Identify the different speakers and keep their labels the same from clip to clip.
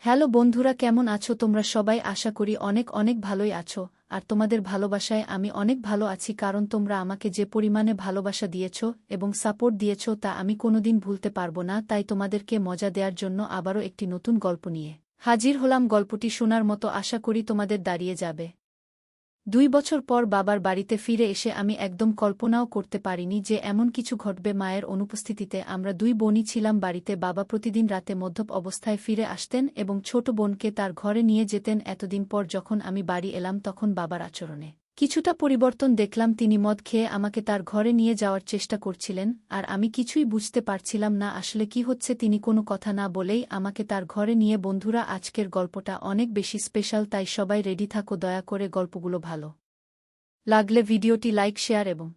Speaker 1: Hello বন্ধুরা, কেমন আছো তোমরা সবাই? আশা করি অনেক অনেক ভালোই আছো। আর তোমাদের ভালোবাসায় আমি অনেক ভালো আছি, কারণ তোমরা আমাকে যে পরিমাণে ভালোবাসা দিয়েছ এবং সাপোর্ট দিয়েছ তা আমি কোনোদিন ভুলতে পারবো না। তাই তোমাদেরকে মজা দেওয়ার জন্য আবারও একটি নতুন গল্প নিয়ে হাজির হলাম। গল্পটি শোনার মতো আশা করি তোমাদের দাঁড়িয়ে যাবে। 2 বছর পর বাবার বাড়িতে ফিরে এসে আমি একদম কল্পনাও করতে পারিনি যে এমন কিছু ঘটবে। মায়ের অনুপস্থিতিতে আমরা 2 বোনই ছিলাম বাড়িতে। বাবা প্রতিদিন রাতে মদ্যপ অবস্থায় ফিরে আসতেন এবং ছোট বোনকে তার ঘরে নিয়ে যেতেন। এতদিন পর যখন আমি বাড়ি এলাম তখন বাবার আচরণে কিছুটা পরিবর্তন দেখলাম। তিনি মদ খেয়ে আমাকে তার ঘরে নিয়ে যাওয়ার চেষ্টা করছিলেন, আর আমি কিছুই বুঝতে পারছিলাম না আসলে কি হচ্ছে। তিনি কোনো কথা না বলেই আমাকে তার ঘরে নিয়ে। বন্ধুরা, আজকের গল্পটা অনেক বেশি স্পেশাল, তাই সবাই রেডি থাকো। দয়া করে গল্পগুলো ভালো লাগলে ভিডিওটি লাইক, শেয়ার এবং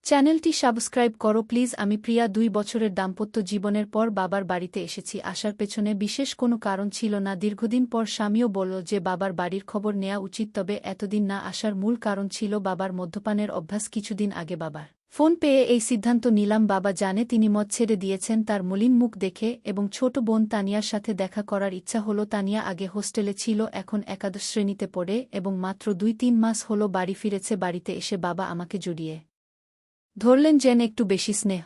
Speaker 1: চ্যানেলটি সাবস্ক্রাইব করো প্লিজ। আমি প্রিয়া। 2 বছরের দাম্পত্য জীবনের পর বাবার বাড়িতে এসেছি। আসার পেছনে বিশেষ কোনো কারণ ছিল না। দীর্ঘদিন পর স্বামীও বলল যে বাবার বাড়ির খবর নেওয়া উচিত, তবে এতদিন না আসার মূল কারণ ছিল বাবার মদ্যপানের অভ্যাস। কিছুদিন আগে বাবার ফোন পেয়ে এই সিদ্ধান্ত নিলাম। বাবা জানে তিনি মদ ছেড়ে দিয়েছেন। তার মলিন মুখ দেখে এবং ছোট বোন তানিয়ার সাথে দেখা করার ইচ্ছা হলো। তানিয়া আগে হোস্টেলে ছিল, এখন একাদশ শ্রেণীতে পড়ে এবং মাত্র 2-3 মাস হলো বাড়ি ফিরেছে। বাড়িতে এসে বাবা আমাকে জড়িয়ে ধরলেন, যেন একটু বেশি স্নেহ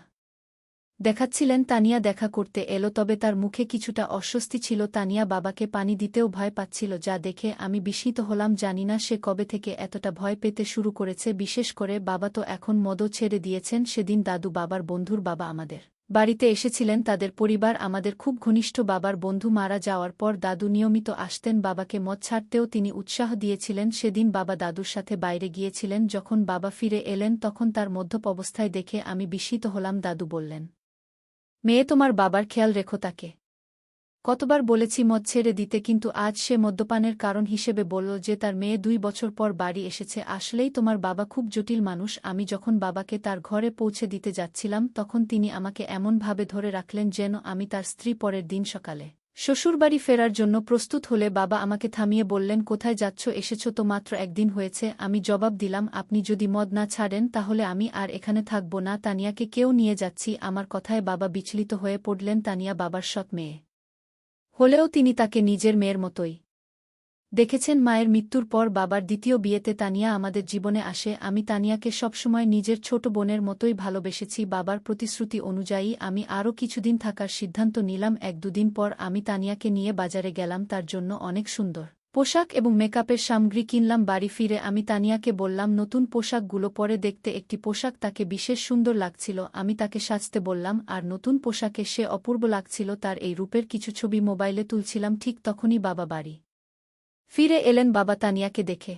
Speaker 1: দেখাচ্ছিলেন। তানিয়া দেখা করতে এলো, তবে তার মুখে কিছুটা অস্বস্তি ছিল। তানিয়া বাবাকে পানি দিতেও ভয় পাচ্ছিল, যা দেখে আমি বিস্মিত হলাম। জানি না সে কবে থেকে এতটা ভয় পেতে শুরু করেছে। বিশেষ করে বাবা তো এখন মদও ছেড়ে দিয়েছেন। সেদিন দাদু, বাবার বন্ধুর বাবা আমাদের বাড়িতে এসেছিলেন। তাদের পরিবার আমাদের খুব ঘনিষ্ঠ। বাবার বন্ধু মারা যাওয়ার পর দাদু নিয়মিত আসতেন। বাবাকে মদ ছাড়তেও তিনি উৎসাহ দিয়েছিলেন। সেদিন বাবা দাদুর সাথে বাইরে গিয়েছিলেন। যখন বাবা ফিরে এলেন তখন তার মদ্যপ অবস্থায় দেখে আমি বিস্মিত হলাম। দাদু বললেন, মেয়ে, তোমার বাবার খেয়াল রেখো তাকে। কতবার বলেছি মদ ছেড়ে দিতে, কিন্তু আজ সে মদ্যপানের কারণ হিসেবে বলল যে তার মেয়ে 2 বছর পর বাড়ি এসেছে। আসলেই তোমার বাবা খুব জটিল মানুষ। আমি যখন বাবাকে তার ঘরে পৌঁছে দিতে যাচ্ছিলাম তখন তিনি আমাকে এমনভাবে ধরে রাখলেন যেন আমি তার স্ত্রী। পরের দিন সকালে শ্বশুরবাড়ি ফেরার জন্য প্রস্তুত হলে বাবা আমাকে থামিয়ে বললেন, কোথায় যাচ্ছ? এসেছ তো মাত্র একদিন হয়েছে। আমি জবাব দিলাম, আপনি যদি মদ না ছাড়েন তাহলে আমি আর এখানে থাকব না। তানিয়াকে কেউ নিয়ে যাচ্ছি। আমার কথায় বাবা বিচলিত হয়ে পড়লেন। তানিয়া বাবার সৎ মেয়ে হলেও তিনি তাকে নিজের মেয়ের মতোই দেখেছেন। মায়ের মৃত্যুর পর বাবার দ্বিতীয় বিয়েতে তানিয়া আমাদের জীবনে আসে। আমি তানিয়াকে সবসময় নিজের ছোট বোনের মতোই ভালোবেসেছি। বাবার প্রতিশ্রুতি অনুযায়ী আমি আরও কিছুদিন থাকার সিদ্ধান্ত নিলাম। 1-2 দিন পর আমি তানিয়াকে নিয়ে বাজারে গেলাম। তার জন্য অনেক সুন্দর পোশাক এবং মেকআপের সামগ্রী কিনলাম। বাড়ি ফিরে আমি তানিয়াকে বললাম, নতুন পোশাকগুলো পরে দেখতে। একটি পোশাক তাকে বিশেষ সুন্দর লাগছিল। আমি তাকে সাজতে বললাম, আর নতুন পোশাকে সে অপূর্ব লাগছিল। তার এই রূপের কিছু ছবি মোবাইলে তুলছিলাম। ঠিক তখনই বাবা বাড়ি ফিরে এলেন। বাবা তানিয়াকে দেখে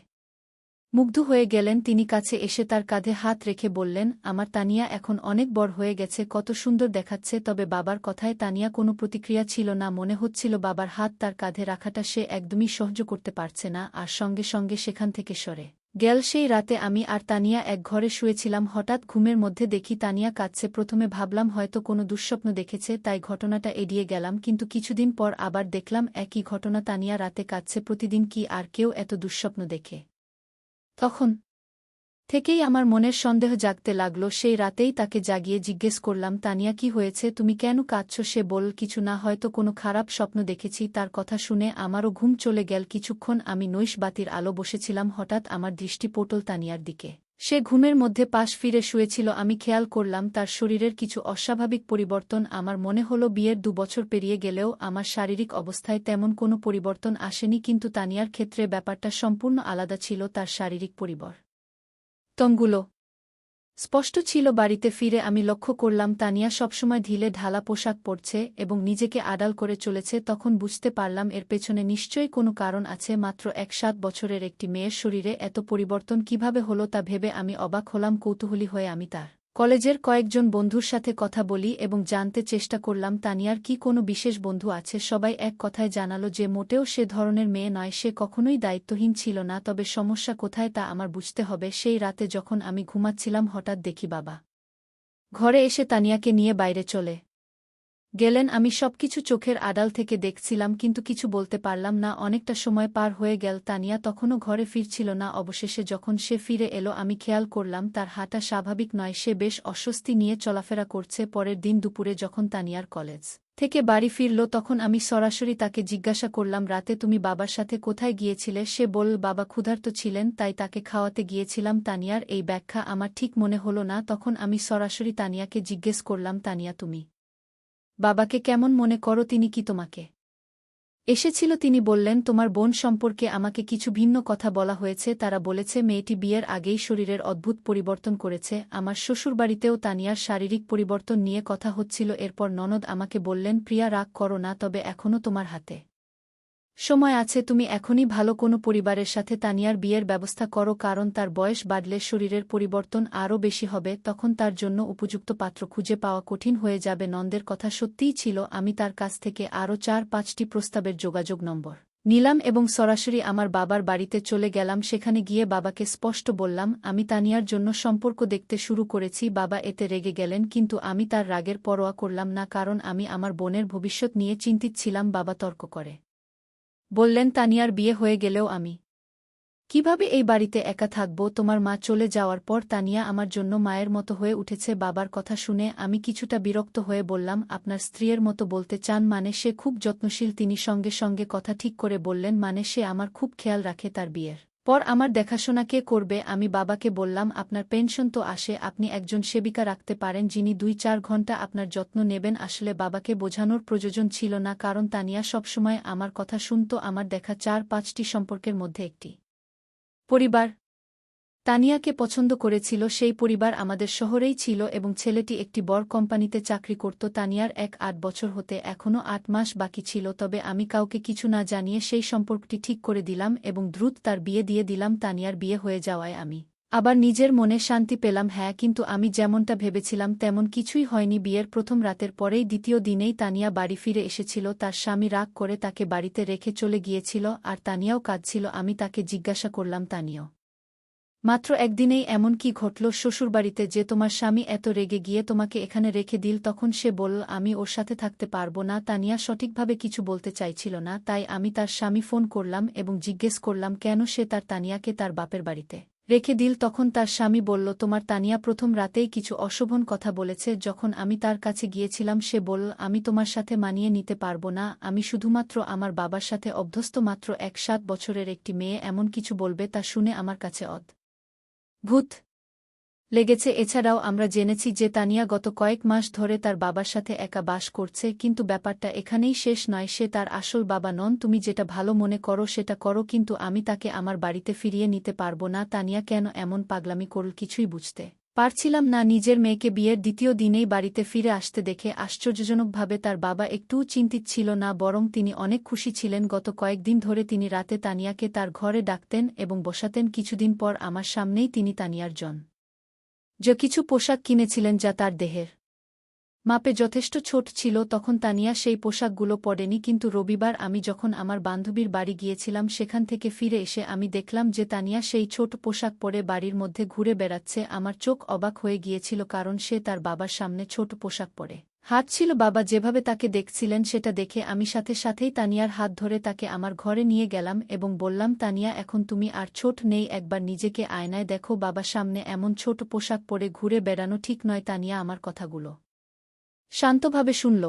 Speaker 1: মুগ্ধ হয়ে গেলেন। তিনি কাছে এসে তার কাঁধে হাত রেখে বললেন, আমার তানিয়া এখন অনেক বড় হয়ে গেছে, কত সুন্দর দেখাচ্ছে। তবে বাবার কথায় তানিয়া কোনো প্রতিক্রিয়া ছিল না। মনে হচ্ছিল বাবার হাত তার কাঁধে রাখাটা সে একদমই সহ্য করতে পারছে না, আর সঙ্গে সঙ্গে সেখান থেকে সরে গেল। সেই রাতে আমি আর তানিয়া এক ঘরে শুয়েছিলাম। হঠাৎ ঘুমের মধ্যে দেখি তানিয়া কাঁদছে। প্রথমে ভাবলাম হয়তো কোনো দুঃস্বপ্ন দেখেছে, তাই ঘটনাটা এড়িয়ে গেলাম। কিন্তু কিছুদিন পর আবার দেখলাম একই ঘটনা। তানিয়া রাতে কাঁদছে প্রতিদিন। কি আর কেউ এত দুঃস্বপ্ন দেখে? তখন থেকেই আমার মনের সন্দেহ জাগতে লাগল। সেই রাতেই তাকে জাগিয়ে জিজ্ঞেস করলাম, তানিয়া কি হয়েছে? তুমি কেন কাঁদছ? সে বলল, কিছু না, হয়তো কোনো খারাপ স্বপ্ন দেখেছি। তার কথা শুনে আমারও ঘুম চলে গেল। কিছুক্ষণ আমি নৈশ বাতির আলো বসেছিলাম। হঠাৎ আমার দৃষ্টি পটল তানিয়ার দিকে। সে ঘুমের মধ্যে পাশ ফিরে শুয়েছিল। আমি খেয়াল করলাম তার শরীরের কিছু অস্বাভাবিক পরিবর্তন। আমার মনে হলো বিয়ের 2 বছর পেরিয়ে গেলেও আমার শারীরিক অবস্থায় তেমন কোনো পরিবর্তন আসেনি, কিন্তু তানিয়ার ক্ষেত্রে ব্যাপারটা সম্পূর্ণ আলাদা ছিল। তার শারীরিক পরিবর্তনগুলো স্পষ্ট ছিল। বাড়িতে ফিরে আমি লক্ষ্য করলাম তানিয়া সবসময় ঢিলে ঢালা পোশাক পরছে এবং নিজেকে আড়াল করে চলেছে। তখন বুঝতে পারলাম এর পেছনে নিশ্চয়ই কোনো কারণ আছে। মাত্র 7 বছরের একটি মেয়ের শরীরে এত পরিবর্তন কিভাবে হলো তা ভেবে আমি অবাক হলাম। কৌতূহলী হয়ে আমি তার কলেজের কয়েকজন বন্ধুর সাথে কথা বলি এবং জানতে চেষ্টা করলাম তানিয়ার কি কোনো বিশেষ বন্ধু আছে। সবাই এক কথায় জানালো যে মোটেও সে ধরনের মেয়ে নয়, সে কখনোই দায়িত্বহীন ছিল না। তবে সমস্যা কোথায় তা আমার বুঝতে হবে। সেই রাতে যখন আমি ঘুমাচ্ছিলাম হঠাৎ দেখি বাবা ঘরে এসে তানিয়াকে নিয়ে বাইরে চলে গেলেন। আমি সবকিছু চোখের আড়াল থেকে দেখছিলাম কিন্তু কিছু বলতে পারলাম না। অনেকটা সময় পার হয়ে গেল, তানিয়া তখনও ঘরে ফিরছিল না। অবশেষে যখন সে ফিরে এলো আমি খেয়াল করলাম তার হাঁটা স্বাভাবিক নয়, সে বেশ অস্বস্তি নিয়ে চলাফেরা করছে। পরের দিন দুপুরে যখন তানিয়ার কলেজ থেকে বাড়ি ফিরল তখন আমি সরাসরি তাকে জিজ্ঞাসা করলাম, রাতে তুমি বাবার সাথে কোথায় গিয়েছিলে? সে বলল, বাবা ক্ষুধার্ত ছিলেন তাই তাকে খাওয়াতে গিয়েছিলাম। তানিয়ার এই ব্যাখ্যা আমার ঠিক মনে হলো না। তখন আমি সরাসরি তানিয়াকে জিজ্ঞেস করলাম, তানিয়া তুমি বাবাকে কেমন মনে করো? তিনি কি তোমাকে এসেছিল? তিনি বললেন, তোমার বোন সম্পর্কে আমাকে কিছু ভিন্ন কথা বলা হয়েছে। তারা বলেছে মেয়েটি বিয়ের আগেই শরীরের অদ্ভুত পরিবর্তন করেছে। আমার শ্বশুরবাড়িতেও তানিয়ার শারীরিক পরিবর্তন নিয়ে কথা হচ্ছিল। এরপর ননদ আমাকে বললেন, প্রিয়া রাগ করো না, তবে এখনও তোমার হাতে সময় আছে, তুমি এখনই ভালো কোনো পরিবারের সাথে তানিয়ার বিয়ের ব্যবস্থা করো, কারণ তার বয়স বাড়লে শরীরের পরিবর্তন আরও বেশি হবে, তখন তার জন্য উপযুক্ত পাত্র খুঁজে পাওয়া কঠিন হয়ে যাবে। নন্দের কথা সত্যিই ছিল। আমি তার কাছ থেকে আরও 4-5টি প্রস্তাবের যোগাযোগ নম্বর নিলাম এবং সরাসরি আমার বাবার বাড়িতে চলে গেলাম। সেখানে গিয়ে বাবাকে স্পষ্ট বললাম, আমি তানিয়ার জন্য সম্পর্ক দেখতে শুরু করেছি। বাবা এতে রেগে গেলেন, কিন্তু আমি তার রাগের পরোয়া করলাম না, কারণ আমি আমার বোনের ভবিষ্যৎ নিয়ে চিন্তিত ছিলাম। বাবা তর্ক করে বললেন, তানিয়ার বিয়ে হয়ে গেলেও আমি কিভাবে এই বাড়িতে একা থাকব? তোমার মা চলে যাওয়ার পর তানিয়া আমার জন্য মায়ের মতো হয়ে উঠেছে। বাবার কথা শুনে আমি কিছুটা বিরক্ত হয়ে বললাম, আপনার স্ত্রীর মতো বলতে চান মানে? সে খুব যত্নশীল। তিনি সঙ্গে সঙ্গে কথা ঠিক করে বললেন, মানে সে আমার খুব খেয়াল রাখে। তার বিয়ের পর আমার দেখাশোনা কে করবে? আমি বাবাকে বললাম, আপনার পেনশন তো আসে, আপনি একজন সেবিকা রাখতে পারেন যিনি 2-4 ঘণ্টা আপনার যত্ন নেবেন। আসলে বাবাকে বোঝানোর প্রয়োজন ছিল না, কারণ তানিয়া সবসময় আমার কথা শুনত। আমার দেখা 4-5টি সম্পর্কের মধ্যে একটি পরিবার তানিয়াকে পছন্দ করেছিল। সেই পরিবার আমাদের শহরেই ছিল এবং ছেলেটি একটি বড় কোম্পানিতে চাকরি করত। তানিয়ার 8 বছর হতে এখনও 8 মাস বাকি ছিল, তবে আমি কাউকে কিছু না জানিয়ে সেই সম্পর্কটি ঠিক করে দিলাম এবং দ্রুত তার বিয়ে দিয়ে দিলাম। তানিয়ার বিয়ে হয়ে যাওয়ায় আমি আবার নিজের মনে শান্তি পেলাম। হ্যাঁ, কিন্তু আমি যেমনটা ভেবেছিলাম তেমন কিছুই হয়নি। বিয়ের প্রথম রাতের পরেই দ্বিতীয় দিনেই তানিয়া বাড়ি ফিরে এসেছিল। তার স্বামী রাগ করে তাকে বাড়িতে রেখে চলে গিয়েছিল আর তানিয়াও কাঁদছিল। আমি তাকে জিজ্ঞাসা করলাম, তানিয়া মাত্র একদিনেই এমন কি ঘটল শ্বশুরবাড়িতে যে তোমার স্বামী এত রেগে গিয়ে তোমাকে এখানে রেখে দিল? তখন সে বলল, আমি ওর সাথে থাকতে পারবো না। তানিয়া সঠিকভাবে কিছু বলতে চাইছিল না, তাই আমি তার স্বামী ফোন করলাম এবং জিজ্ঞেস করলাম কেন সে তার তানিয়াকে তার বাপের বাড়িতে রেখে দিল। তখন তার স্বামী বলল, তোমার তানিয়া প্রথম রাতেই কিছু অশোভন কথা বলেছে। যখন আমি তার কাছে গিয়েছিলাম সে বলল, আমি তোমার সাথে মানিয়ে নিতে পারবো না, আমি শুধুমাত্র আমার বাবার সাথে অভ্যস্ত। মাত্র 7 বছরের একটি মেয়ে এমন কিছু বলবে তা শুনে আমার কাছে ভূত লেগেছে। এছাড়াও আমরা জেনেছি যে তানিয়া গত কয়েক মাস ধরে তার বাবার সাথে একা বাস করছে। কিন্তু ব্যাপারটা এখানেই শেষ নয়, সে তার আসল বাবা নন। তুমি যেটা ভালো মনে করো সেটা করো, কিন্তু আমি তাকে আমার বাড়িতে ফিরিয়ে নিতে পারবো না। তানিয়া কেন এমন পাগলামি করল কিছুই বুঝতে পারছিলাম না। নিজের মেয়েকে বিয়ের দ্বিতীয় দিনেই বাড়িতে ফিরে আসতে দেখে আশ্চর্যজনকভাবে তার বাবা একটুও চিন্তিত ছিল না, বরং তিনি অনেক খুশি ছিলেন। গত কয়েকদিন ধরে তিনি রাতে তানিয়াকে তার ঘরে ডাকতেন এবং বসাতেন। কিছুদিন পর আমার সামনেই তিনি তানিয়ার জন্য কিছু পোশাক কিনেছিলেন যা তার দেহের মাপে যথেষ্ট ছোট ছিল। তখন তানিয়া সেই পোশাকগুলো পরেনি, কিন্তু রবিবার আমি যখন আমার বান্ধবীর বাড়ি গিয়েছিলাম সেখান থেকে ফিরে এসে আমি দেখলাম যে তানিয়া সেই ছোট পোশাক পরে বাড়ির মধ্যে ঘুরে বেড়াচ্ছে। আমার চোখ অবাক হয়ে গিয়েছিল, কারণ সে তার বাবার সামনে ছোট পোশাক পরে হাঁটছিল। বাবা যেভাবে তাকে দেখছিলেন সেটা দেখে আমি সাথে সাথেই তানিয়ার হাত ধরে তাকে আমার ঘরে নিয়ে গেলাম এবং বললাম, তানিয়া এখন তুমি আর ছোট নেই, একবার নিজেকে আয়নায় দেখো। বাবার সামনে এমন ছোট পোশাক পরে ঘুরে বেড়ানো ঠিক নয়। তানিয়া আমার কথাগুলো শান্তভাবে শুনল,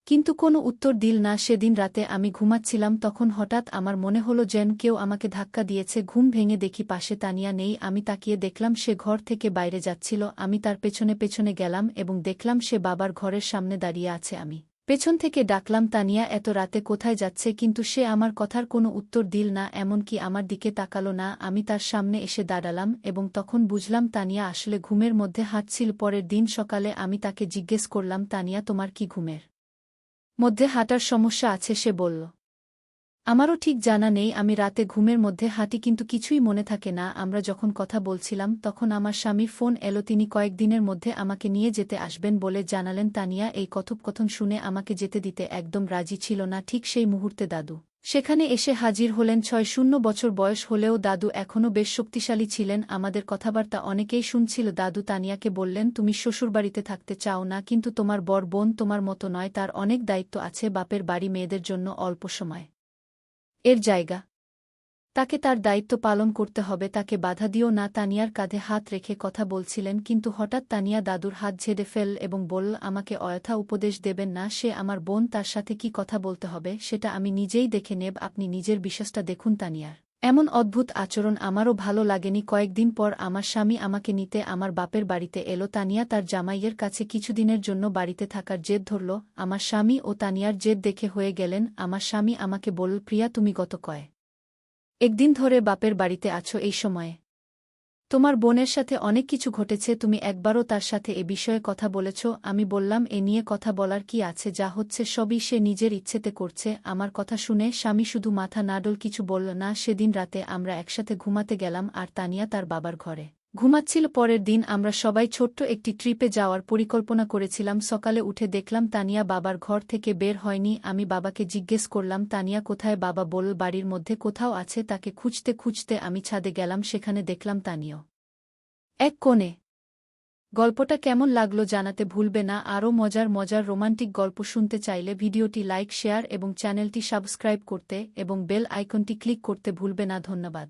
Speaker 1: কিন্তু কোনো উত্তর দিল না। সেদিন রাতে আমি ঘুমাচ্ছিলাম, তখন হঠাৎ আমার মনে হলো যেন কেউ আমাকে ধাক্কা দিয়েছে। ঘুম ভেঙে দেখি পাশে তানিয়া নেই। আমি তাকিয়ে দেখলাম সে ঘর থেকে বাইরে যাচ্ছিল। আমি তার পেছনে পেছনে গেলাম এবং দেখলাম সে বাবার ঘরের সামনে দাঁড়িয়ে আছে। আমি পেছন থেকে ডাকলাম, তানিয়া এত রাতে কোথায় যাচ্ছে? কিন্তু সে আমার কথার কোনো উত্তর দিল না, এমনকি আমার দিকে তাকালো না। আমি তার সামনে এসে দাঁড়ালাম এবং তখন বুঝলাম তানিয়া আসলে ঘুমের মধ্যে হাঁটছিল। পরের দিন সকালে আমি তাকে জিজ্ঞেস করলাম, তানিয়া তোমার কি ঘুমের মধ্যে হাঁটার সমস্যা আছে? সে বলল, আমারও ঠিক জানা নেই, আমি রাতে ঘুমের মধ্যে হাঁটি কিন্তু কিছুই মনে থাকে না। আমরা যখন কথা বলছিলাম তখন আমার স্বামীর ফোন এলো, তিনি কয়েকদিনের মধ্যে আমাকে নিয়ে যেতে আসবেন বলে জানালেন। তানিয়া এই কথোপকথন শুনে আমাকে যেতে দিতে একদম রাজি ছিল না। ঠিক সেই মুহূর্তে দাদু সেখানে এসে হাজির হলেন ৬-০ বছর বয়স হলেও দাদু এখনও বেশ শক্তিশালী ছিলেন। আমাদের কথাবার্তা অনেকেই শুনছিল। দাদু তানিয়াকে বললেন, তুমি শ্বশুরবাড়িতে থাকতে চাও না, কিন্তু তোমার বড় বোন তোমার মতো নয়, তার অনেক দায়িত্ব আছে। বাপের বাড়ি মেয়েদের জন্য অল্প সময় এর জায়গা, তাকে তার দায়িত্ব পালন করতে হবে, তাকে বাধা দিও না। তানিয়ার কাঁধে হাত রেখে কথা বলছিলেন, কিন্তু হঠাৎ তানিয়া দাদুর হাত ঝেড়ে ফেল এবং বলল, আমাকে অযথা উপদেশ দেবেন না, সে আমার বোন, তার সাথে কি কথা বলতে হবে সেটা আমি নিজেই দেখে নেব, আপনি নিজের বিশ্বাসটা দেখুন। তানিয়ার এমন অদ্ভুত আচরণ আমারও ভালো লাগেনি। কয়েকদিন পর আমার স্বামী আমাকে নিতে আমার বাপের বাড়িতে এলো। তানিয়া তার জামাইয়ের কাছে কিছুদিনের জন্য বাড়িতে থাকার জেদ ধরল। আমার স্বামী ও তানিয়ার জেদ দেখে হয়ে গেলেন। আমার স্বামী আমাকে বলল, প্রিয়া, তুমি গত একদিন ধরে বাপের বাড়িতে আছো, এই সময়ে তোমার বোনের সাথে অনেক কিছু ঘটেছে, তুমি একবারও তার সাথে এ বিষয়ে কথা বলেছ? আমি বললাম, এ নিয়ে কথা বলার কি আছে, যা হচ্ছে সবই সে নিজের ইচ্ছেতে করছে। আমার কথা শুনে স্বামী শুধু মাথা নাড়ল, কিছু বলল না। সেদিন রাতে আমরা একসাথে ঘুমাতে গেলাম আর তানিয়া তার বাবার ঘরে ঘুমাচ্ছিল। পরের দিন আমরা সবাই ছোট্ট একটি ট্রিপে যাওয়ার পরিকল্পনা করেছিলাম। সকালে উঠে দেখলাম তানিয়া বাবার ঘর থেকে বের হয়নি। আমি বাবাকে জিজ্ঞেস করলাম, তানিয়া কোথায়? বাবা বলল, বাড়ির মধ্যে কোথাও আছে। তাকে খুঁজতে খুঁজতে আমি ছাদে গেলাম, সেখানে দেখলাম তানিয়া এক কোণে। গল্পটা কেমন লাগলো জানাতে ভুলবে না। আরও মজার মজার রোমান্টিক গল্প শুনতে চাইলে ভিডিওটি লাইক, শেয়ার এবং চ্যানেলটি সাবস্ক্রাইব করতে এবং বেল আইকনটি ক্লিক করতে ভুলবে না। ধন্যবাদ।